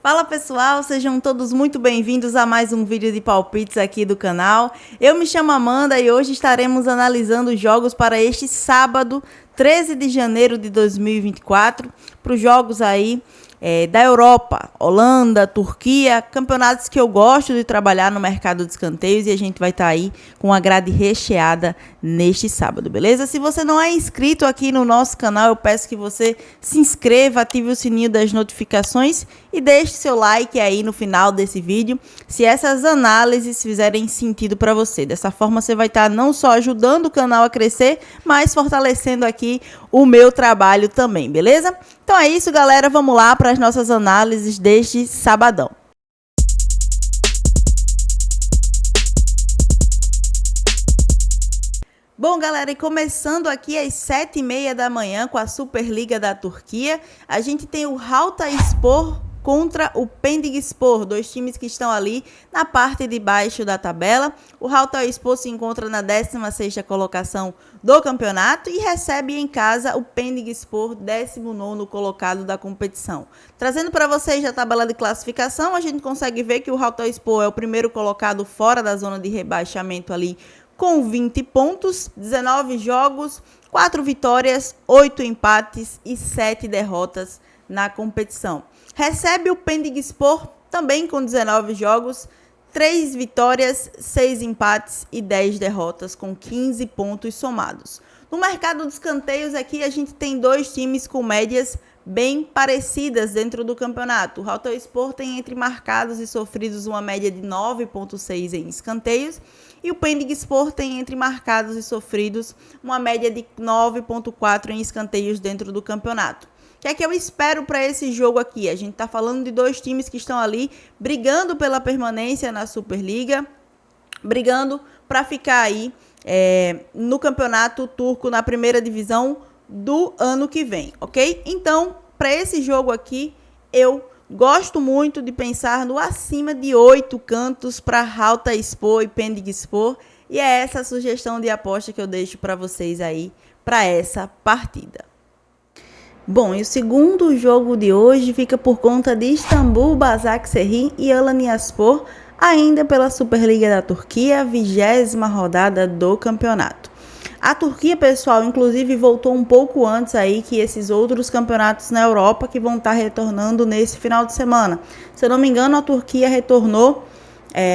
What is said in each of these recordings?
Fala pessoal, sejam todos muito bem-vindos a mais um vídeo de palpites aqui do canal. Eu me chamo Amanda e hoje estaremos analisando os jogos para este sábado, 13 de janeiro de 2024, para os jogos aí da Europa, Holanda, Turquia, campeonatos que eu gosto de trabalhar no mercado de escanteios e a gente vai estar aí com a grade recheada neste sábado, beleza? Se você não é inscrito aqui no nosso canal, eu peço que você se inscreva, ative o sininho das notificações e deixe seu like aí no final desse vídeo, se essas análises fizerem sentido para você. Dessa forma você vai estar não só ajudando o canal a crescer, mas fortalecendo aqui o meu trabalho também, beleza? Então é isso, galera, vamos lá para as nossas análises deste sabadão. Bom, galera, e começando aqui às 7h30 da manhã com a Superliga da Turquia, a gente tem o Hatayspor contra o Pendikspor, dois times que estão ali na parte de baixo da tabela. O Hatayspor se encontra na 16ª colocação do campeonato e recebe em casa o Pendikspor, 19º colocado da competição. Trazendo para vocês a tabela de classificação, a gente consegue ver que o Hatayspor é o primeiro colocado fora da zona de rebaixamento ali, com 20 pontos, 19 jogos, 4 vitórias, 8 empates e 7 derrotas na competição. Recebe o Pendikspor também com 19 jogos, 3 vitórias, 6 empates e 10 derrotas, com 15 pontos somados. No mercado dos escanteios aqui a gente tem dois times com médias bem parecidas dentro do campeonato. O Hatayspor tem entre marcados e sofridos uma média de 9,6 em escanteios e o Pendikspor tem entre marcados e sofridos uma média de 9,4 em escanteios dentro do campeonato. O que é que eu espero para esse jogo aqui? A gente está falando de dois times que estão ali brigando pela permanência na Superliga, brigando para ficar aí no campeonato turco na primeira divisão do ano que vem, ok? Então, para esse jogo aqui, eu gosto muito de pensar no acima de 8 cantos para Hatayspor e Pendikspor, e é essa a sugestão de aposta que eu deixo para vocês aí para essa partida. Bom, e o segundo jogo de hoje fica por conta de Istambul Başakşehir e Alanyaspor, ainda pela Superliga da Turquia, 20ª rodada do campeonato. A Turquia, pessoal, inclusive voltou um pouco antes aí que esses outros campeonatos na Europa que vão estar retornando nesse final de semana. Se eu não me engano, a Turquia retornou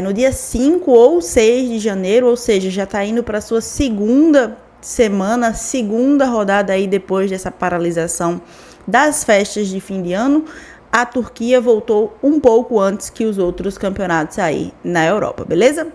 no dia 5 ou 6 de janeiro, ou seja, já está indo para a sua segunda semana, segunda rodada aí depois dessa paralisação das festas de fim de ano. A Turquia voltou um pouco antes que os outros campeonatos aí na Europa, beleza?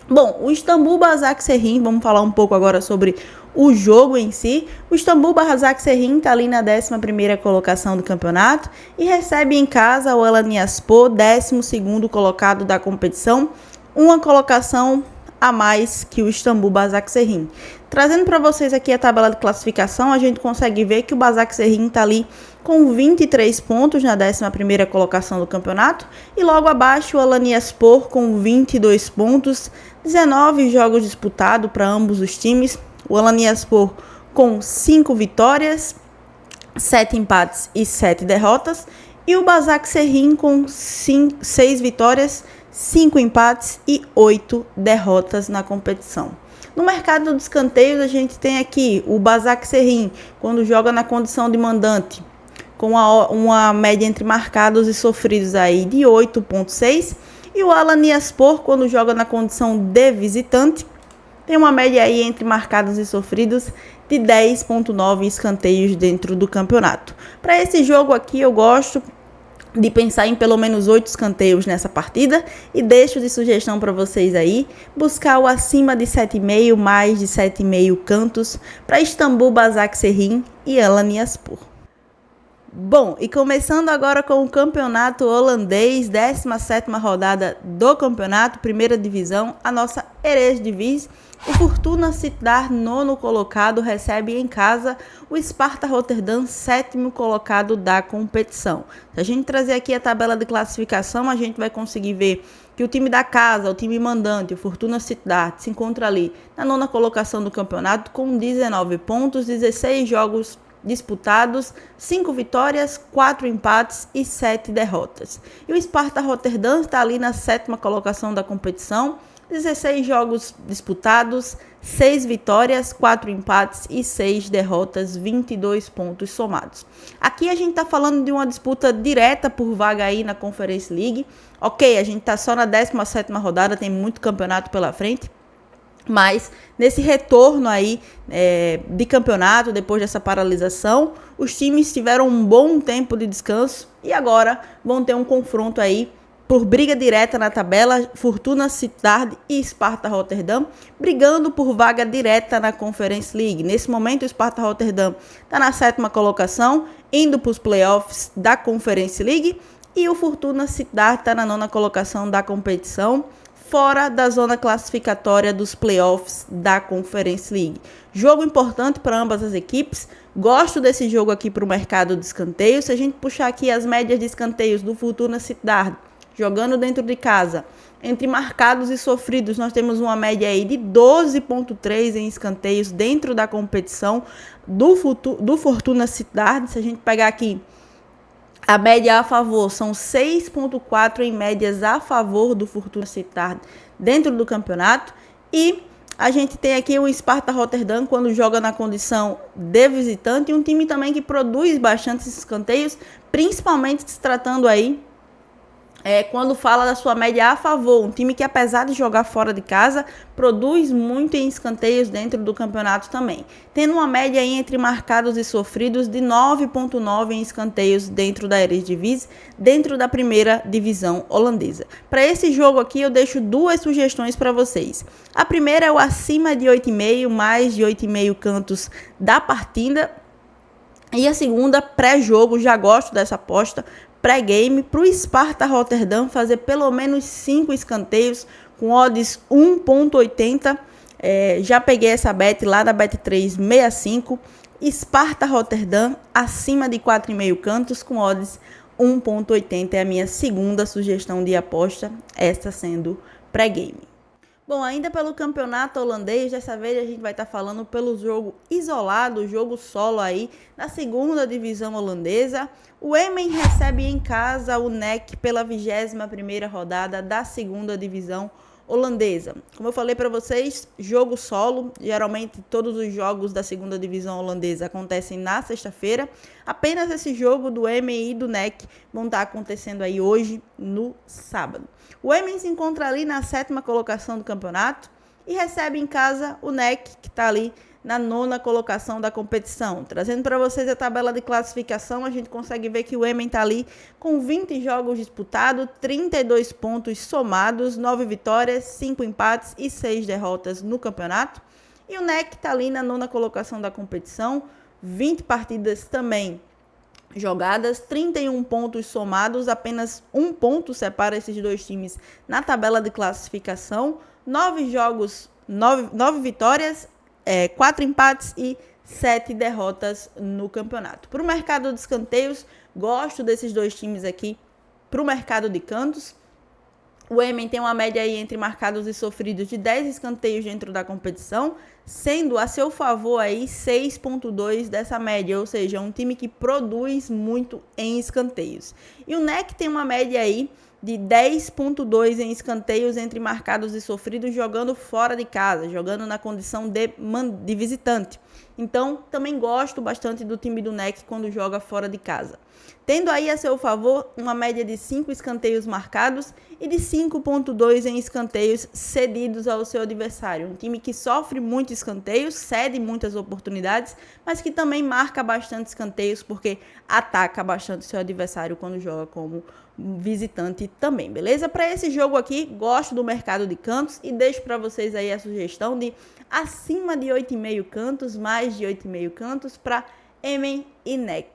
Bom, o Istambul Başakşehir, vamos falar um pouco agora sobre o jogo em si. O Istambul Başakşehir está ali na 11ª colocação do campeonato e recebe em casa o Alanyaspor, 12º colocado da competição, uma colocação a mais que o Istambul Başakşehir. Trazendo para vocês aqui a tabela de classificação, a gente consegue ver que o Başakşehir está ali com 23 pontos na 11ª colocação do campeonato e logo abaixo o Alanyaspor com 22 pontos, 19 jogos disputados para ambos os times. O Alanyaspor com 5 vitórias, 7 empates e 7 derrotas e o Başakşehir com 6 vitórias, 5 empates e 8 derrotas na competição. No mercado dos escanteios, a gente tem aqui o Başakşehir, quando joga na condição de mandante, com uma média entre marcados e sofridos aí de 8,6. E o Alanyaspor, quando joga na condição de visitante, tem uma média aí entre marcados e sofridos de 10,9 escanteios dentro do campeonato. Para esse jogo aqui, eu gosto de pensar em pelo menos 8 escanteios nessa partida e deixo de sugestão para vocês aí buscar o acima de 7,5, mais de 7,5 cantos para Istambul Başakşehir e Alanyaspor. Bom, e começando agora com o campeonato holandês, 17ª rodada do campeonato, primeira divisão, a nossa Eredivisie. O Fortuna Sittard, 9º colocado, recebe em casa o Sparta Rotterdam, 7º colocado da competição. Se a gente trazer aqui a tabela de classificação, a gente vai conseguir ver que o time da casa, o time mandante, o Fortuna Sittard, se encontra ali na 9ª colocação do campeonato com 19 pontos, 16 jogos disputados, 5 vitórias, 4 empates e 7 derrotas. E o Sparta Rotterdam está ali na 7ª colocação da competição, 16 jogos disputados, 6 vitórias, 4 empates e 6 derrotas, 22 pontos somados. Aqui a gente está falando de uma disputa direta por vaga aí na Conference League. Ok, a gente está só na 17ª rodada, tem muito campeonato pela frente. Mas nesse retorno aí de campeonato, depois dessa paralisação, os times tiveram um bom tempo de descanso e agora vão ter um confronto aí por briga direta na tabela, Fortuna Sittard e Sparta Rotterdam, brigando por vaga direta na Conference League. Nesse momento, o Sparta Rotterdam está na 7ª colocação, indo para os playoffs da Conference League, e o Fortuna Sittard está na 9ª colocação da competição, fora da zona classificatória dos playoffs da Conference League. Jogo importante para ambas as equipes. Gosto desse jogo aqui para o mercado de escanteios. Se a gente puxar aqui as médias de escanteios do Fortuna Sittard, jogando dentro de casa, entre marcados e sofridos, nós temos uma média aí de 12,3 em escanteios dentro da competição do Fortuna Sittard. Se a gente pegar aqui a média a favor, são 6,4 em médias a favor do Fortuna Sittard dentro do campeonato. E a gente tem aqui o Sparta Rotterdam quando joga na condição de visitante, um time também que produz bastante escanteios, principalmente se tratando aí quando fala da sua média a favor, um time que apesar de jogar fora de casa, produz muito em escanteios dentro do campeonato também, tendo uma média aí entre marcados e sofridos de 9,9 em escanteios dentro da Eredivisie, dentro da primeira divisão holandesa. Para esse jogo aqui eu deixo duas sugestões para vocês. A primeira é o acima de 8,5, mais de 8,5 cantos da partida. E a segunda, pré-jogo, já gosto dessa aposta, pré-game, para o Sparta Rotterdam fazer pelo menos 5 escanteios com odds 1,80. Já peguei essa bet lá da Bet365. Sparta Rotterdam acima de 4,5 cantos com odds 1,80 é a minha segunda sugestão de aposta, esta sendo pré-game. Bom, ainda pelo campeonato holandês, dessa vez a gente vai estar falando pelo jogo isolado, jogo solo aí, na segunda divisão holandesa. O Emmen recebe em casa o NEC pela 21ª rodada da segunda divisão holandesa. Como eu falei para vocês, jogo solo, geralmente todos os jogos da segunda divisão holandesa acontecem na sexta-feira. Apenas esse jogo do Emmen e do NEC vão estar acontecendo aí hoje no sábado. O Emmen se encontra ali na 7ª colocação do campeonato e recebe em casa o NEC, que está ali na 9ª colocação da competição. Trazendo para vocês a tabela de classificação, a gente consegue ver que o Emmen está ali com 20 jogos disputados, 32 pontos somados, 9 vitórias, 5 empates e 6 derrotas no campeonato. E o NEC está ali na 9ª colocação da competição, 20 partidas também jogadas, 31 pontos somados, apenas 1 ponto separa esses dois times na tabela de classificação, 9 jogos, 9 vitórias, 4 empates e 7 derrotas no campeonato. Para o mercado de escanteios, gosto desses dois times aqui. Para o mercado de cantos, o Emmen tem uma média aí entre marcados e sofridos de 10 escanteios dentro da competição, sendo a seu favor aí 6,2 dessa média, ou seja, um time que produz muito em escanteios. E o NEC tem uma média aí de 10,2 em escanteios entre marcados e sofridos, jogando fora de casa, jogando na condição de visitante. Então, também gosto bastante do time do NEC quando joga fora de casa. Tendo aí a seu favor uma média de 5 escanteios marcados e de 5,2 em escanteios cedidos ao seu adversário. Um time que sofre muito escanteios, cede muitas oportunidades, mas que também marca bastante escanteios porque ataca bastante seu adversário quando joga como visitante também, beleza? Para esse jogo aqui, gosto do mercado de cantos e deixo para vocês aí a sugestão de acima de 8,5 cantos, mais de 8,5 cantos para Emmen e NEC.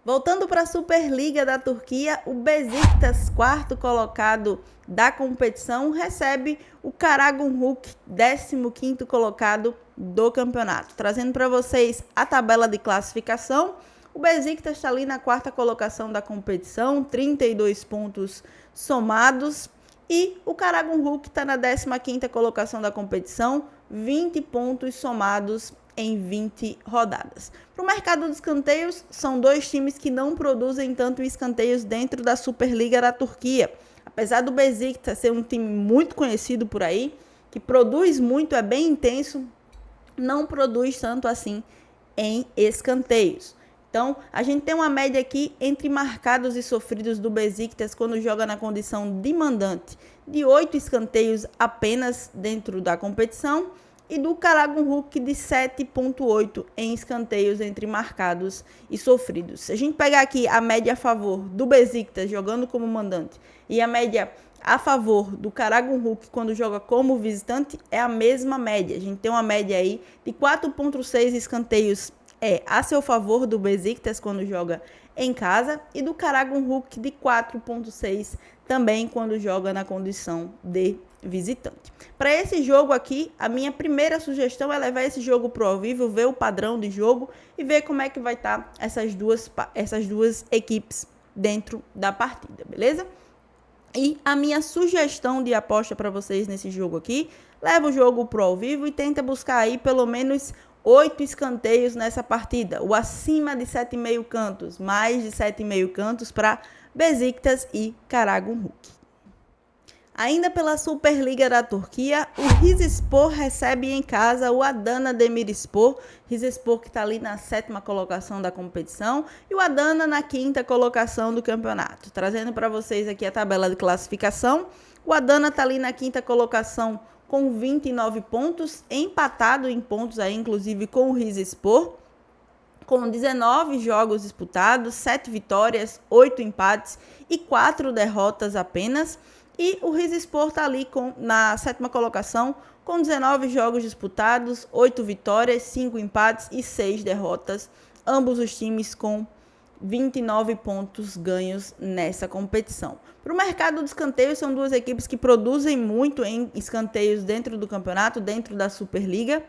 Voltando para a Superliga da Turquia, o Beşiktaş, quarto colocado da competição, recebe o Karagümrük, 15º colocado do campeonato. Trazendo para vocês a tabela de classificação, o Beşiktaş está ali na 4ª colocação da competição, 32 pontos somados. E o Karagümrük está na 15ª colocação da competição, 20 pontos somados em 20 rodadas. Para o mercado de escanteios, são dois times que não produzem tanto escanteios dentro da Superliga da Turquia. Apesar do Beşiktaş ser um time muito conhecido por aí, que produz muito, é bem intenso, não produz tanto assim em escanteios. Então, a gente tem uma média aqui entre marcados e sofridos do Beşiktaş quando joga na condição de mandante, de 8 escanteios apenas dentro da competição, e do Karagümrük de 7,8 em escanteios entre marcados e sofridos. Se a gente pegar aqui a média a favor do Beşiktaş jogando como mandante e a média a favor do Karagümrük quando joga como visitante, é a mesma média. A gente tem uma média aí de 4,6 escanteios a seu favor do Beşiktaş quando joga em casa e do Karagümrük de 4,6 também quando joga na condição de visitante. Para esse jogo aqui, a minha primeira sugestão é levar esse jogo pro ao vivo, ver o padrão de jogo e ver como é que vai estar essas duas equipes dentro da partida, beleza? E a minha sugestão de aposta para vocês nesse jogo aqui, leva o jogo pro ao vivo e tenta buscar aí pelo menos 8 escanteios nessa partida, o acima de 7,5 cantos, mais de 7,5 cantos para Beşiktaş e Karagümrük. Ainda pela Superliga da Turquia, o Rizespor recebe em casa o Adana Demirspor. Rizespor que está ali na 7ª colocação da competição e o Adana na 5ª colocação do campeonato. Trazendo para vocês aqui a tabela de classificação, o Adana está ali na 5ª colocação com 29 pontos, empatado em pontos aí, inclusive com o Rizespor, com 19 jogos disputados, 7 vitórias, 8 empates e 4 derrotas apenas. E o Rizespor está ali na 7ª colocação, com 19 jogos disputados, 8 vitórias, 5 empates e 6 derrotas. Ambos os times com 29 pontos ganhos nessa competição. Para o mercado de escanteios, são duas equipes que produzem muito em escanteios dentro do campeonato, dentro da Superliga.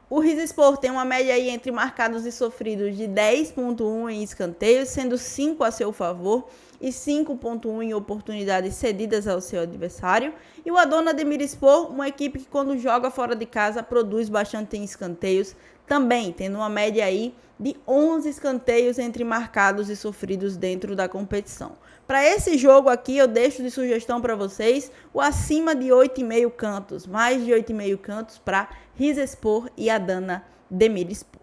O Rizespor tem uma média aí entre marcados e sofridos de 10,1 em escanteios, sendo 5 a seu favor e 5,1 em oportunidades cedidas ao seu adversário. E o Adana Demirspor, uma equipe que quando joga fora de casa produz bastante em escanteios, também tendo uma média aí de 11 escanteios entre marcados e sofridos dentro da competição. Para esse jogo aqui, eu deixo de sugestão para vocês o acima de 8,5 cantos, mais de 8,5 cantos para Rizespor e Adana Demirspor.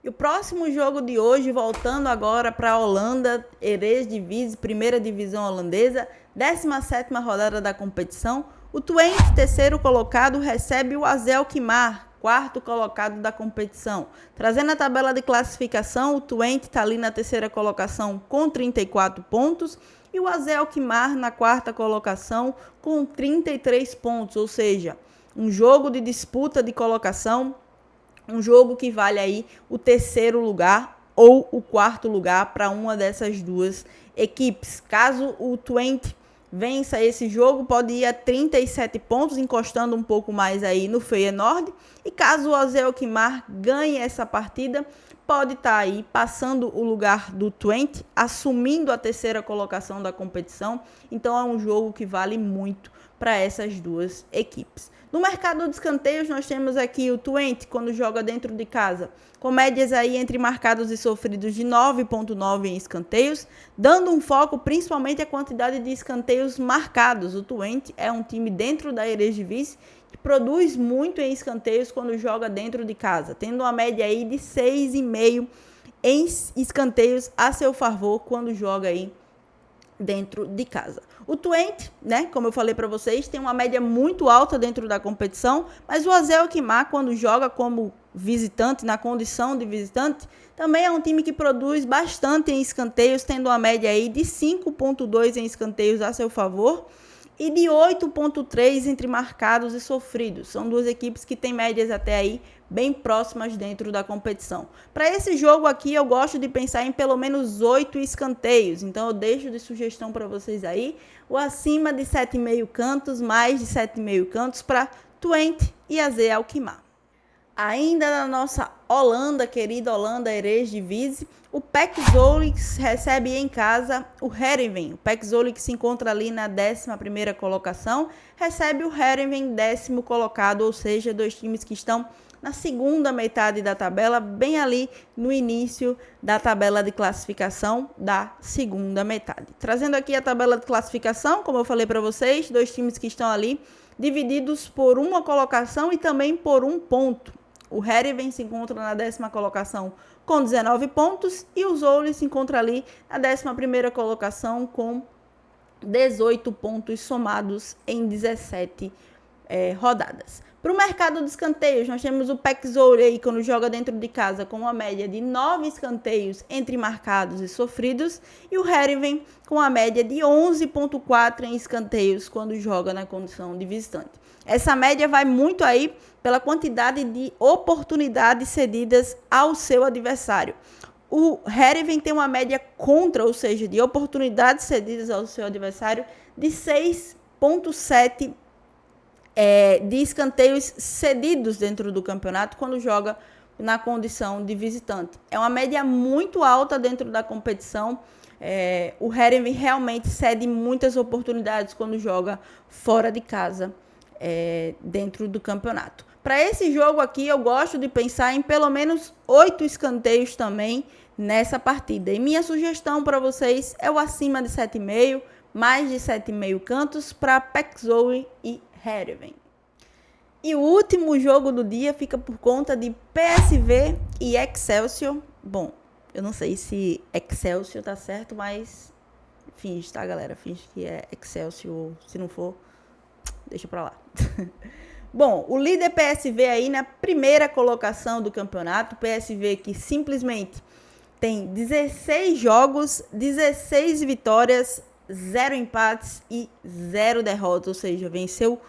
E o próximo jogo de hoje, voltando agora para a Holanda, Eredivisie, primeira divisão holandesa, 17ª rodada da competição, o Twente, terceiro colocado, recebe o AZ Alkmaar, quarto colocado da competição. Trazendo a tabela de classificação, o Twente está ali na terceira colocação com 34 pontos e o AZ Alkmaar na quarta colocação com 33 pontos, ou seja, um jogo de disputa de colocação, um jogo que vale aí o terceiro lugar ou o quarto lugar para uma dessas duas equipes. Caso o Twente vença esse jogo, pode ir a 37 pontos, encostando um pouco mais aí no Feyenoord. E caso o AZ Alkmaar ganhe essa partida, pode estar aí passando o lugar do Twente, assumindo a terceira colocação da competição. Então é um jogo que vale muito para essas duas equipes. No mercado de escanteios, nós temos aqui o Twente, quando joga dentro de casa, com médias aí entre marcados e sofridos de 9,9 em escanteios, dando um foco principalmente à quantidade de escanteios marcados. O Twente é um time dentro da Eredivisie que produz muito em escanteios quando joga dentro de casa, tendo uma média aí de 6,5 em escanteios a seu favor quando joga aí dentro de casa. O Twente, né, como eu falei para vocês, tem uma média muito alta dentro da competição, mas o AZ Alkmaar, quando joga como visitante, na condição de visitante, também é um time que produz bastante em escanteios, tendo uma média aí de 5,2 em escanteios a seu favor e de 8,3 entre marcados e sofridos. São duas equipes que têm médias até aí bem próximas dentro da competição. Para esse jogo aqui, eu gosto de pensar em pelo menos 8 escanteios. Então, eu deixo de sugestão para vocês aí o acima de 7,5 cantos, mais de 7,5 cantos para Twente e AZ Alkmaar. Ainda na nossa Holanda, querida Holanda Eredivisie, o PEC Zwolle recebe em casa o Heerenveen. O PEC Zwolle, que se encontra ali na 11ª colocação, recebe o Heerenveen 10º colocado, ou seja, dois times que estão na segunda metade da tabela, bem ali no início da tabela de classificação da segunda metade. Trazendo aqui a tabela de classificação, como eu falei para vocês, 2 times que estão ali divididos por uma colocação e também por um ponto. O Heerenveen se encontra na 10ª colocação com 19 pontos e o Zwolle se encontra ali na 11ª colocação com 18 pontos somados em 17 rodadas. Para o mercado de escanteios, nós temos o PEC Zwolle aí, quando joga dentro de casa, com uma média de 9 escanteios entre marcados e sofridos, e o Heerenveen com a média de 11,4 em escanteios quando joga na condição de visitante. Essa média vai muito aí pela quantidade de oportunidades cedidas ao seu adversário. O Heerenveen tem uma média contra, ou seja, de oportunidades cedidas ao seu adversário, de 6,7 de escanteios cedidos dentro do campeonato quando joga na condição de visitante. É uma média muito alta dentro da competição. O Heerenveen realmente cede muitas oportunidades quando joga fora de casa dentro do campeonato. Para esse jogo aqui, eu gosto de pensar em pelo menos 8 escanteios também nessa partida. E minha sugestão para vocês é o acima de 7,5, mais de 7,5 cantos para PEC Zwolle e Heerenveen. E o último jogo do dia fica por conta de PSV e Excelsior. Bom, eu não sei se Excelsior tá certo, mas finge, tá, galera? Finge que é Excelsior, se não for, deixa pra lá. Bom, o líder PSV aí na primeira colocação do campeonato, PSV que simplesmente tem 16 jogos, 16 vitórias, 0 empates e 0 derrotas, ou seja, venceu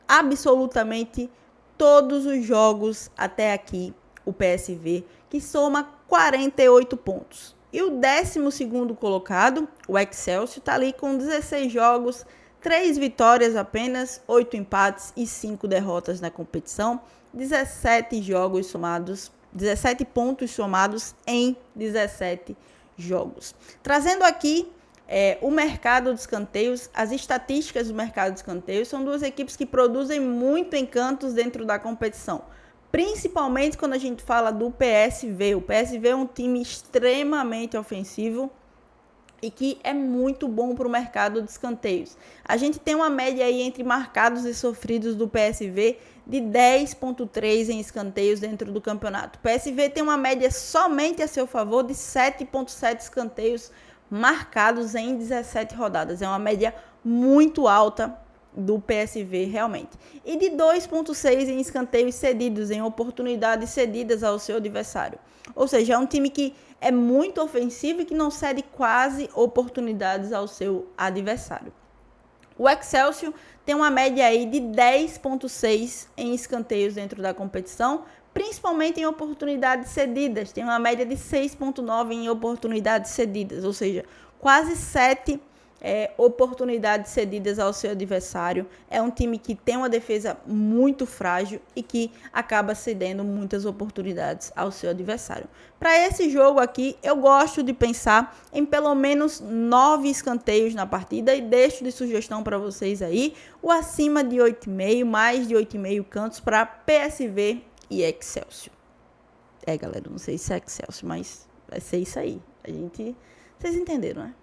absolutamente todos os jogos até aqui, o PSV, que soma 48 pontos. E o 12º colocado, o Excelsior, está ali com 16 jogos, 3 vitórias apenas, 8 empates e 5 derrotas na competição, 17 jogos somados, 17 pontos somados em 17 jogos. Trazendo aqui o mercado de escanteios, as estatísticas do mercado de escanteios, são 2 equipes que produzem muito encantos dentro da competição. Principalmente quando a gente fala do PSV. O PSV é um time extremamente ofensivo e que é muito bom para o mercado de escanteios. A gente tem uma média aí entre marcados e sofridos do PSV de 10,3 em escanteios dentro do campeonato. O PSV tem uma média somente a seu favor de 7,7 escanteios marcados em 17 rodadas. É uma média muito alta do PSV realmente. E de 2,6 em escanteios cedidos, em oportunidades cedidas ao seu adversário. Ou seja, é um time que é muito ofensivo e que não cede quase oportunidades ao seu adversário. O Excelsior tem uma média aí de 10,6 em escanteios dentro da competição, principalmente em oportunidades cedidas. Tem uma média de 6,9 em oportunidades cedidas, ou seja, quase 7 oportunidades cedidas ao seu adversário. É um time que tem uma defesa muito frágil e que acaba cedendo muitas oportunidades ao seu adversário. Para esse jogo aqui, eu gosto de pensar em pelo menos 9 escanteios na partida e deixo de sugestão para vocês aí o acima de 8,5, mais de 8,5 cantos para PSV e Excelsior. Galera, não sei se é Excelsior, mas vai ser isso aí. Vocês entenderam, né?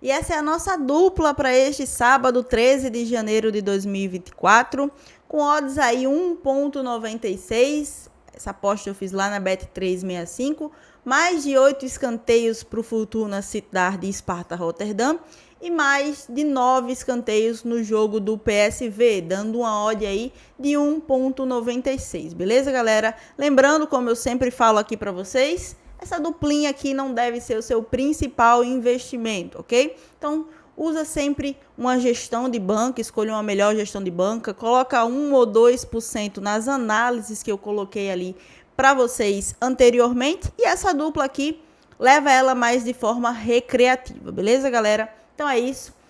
E essa é a nossa dupla para este sábado, 13 de janeiro de 2024, com odds aí 1,96. Essa aposta eu fiz lá na Bet365. Mais de 8 escanteios para o Fortuna Sittard de Sparta Rotterdam. E mais de 9 escanteios no jogo do PSV, dando uma odd aí de 1,96. Beleza, galera? Lembrando, como eu sempre falo aqui para vocês, essa duplinha aqui não deve ser o seu principal investimento, ok? Então, usa sempre uma gestão de banca, escolha uma melhor gestão de banca, coloca 1 ou 2% nas análises que eu coloquei ali para vocês anteriormente. E essa dupla aqui, leva ela mais de forma recreativa, beleza, galera? Então é isso.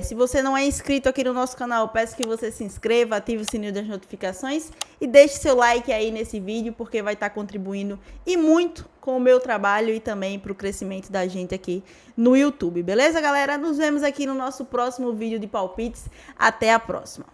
Se você não é inscrito aqui no nosso canal, peço que você se inscreva, ative o sininho das notificações e deixe seu like aí nesse vídeo, porque vai estar contribuindo e muito com o meu trabalho e também para o crescimento da gente aqui no YouTube. Beleza, galera? Nos vemos aqui no nosso próximo vídeo de palpites. Até a próxima!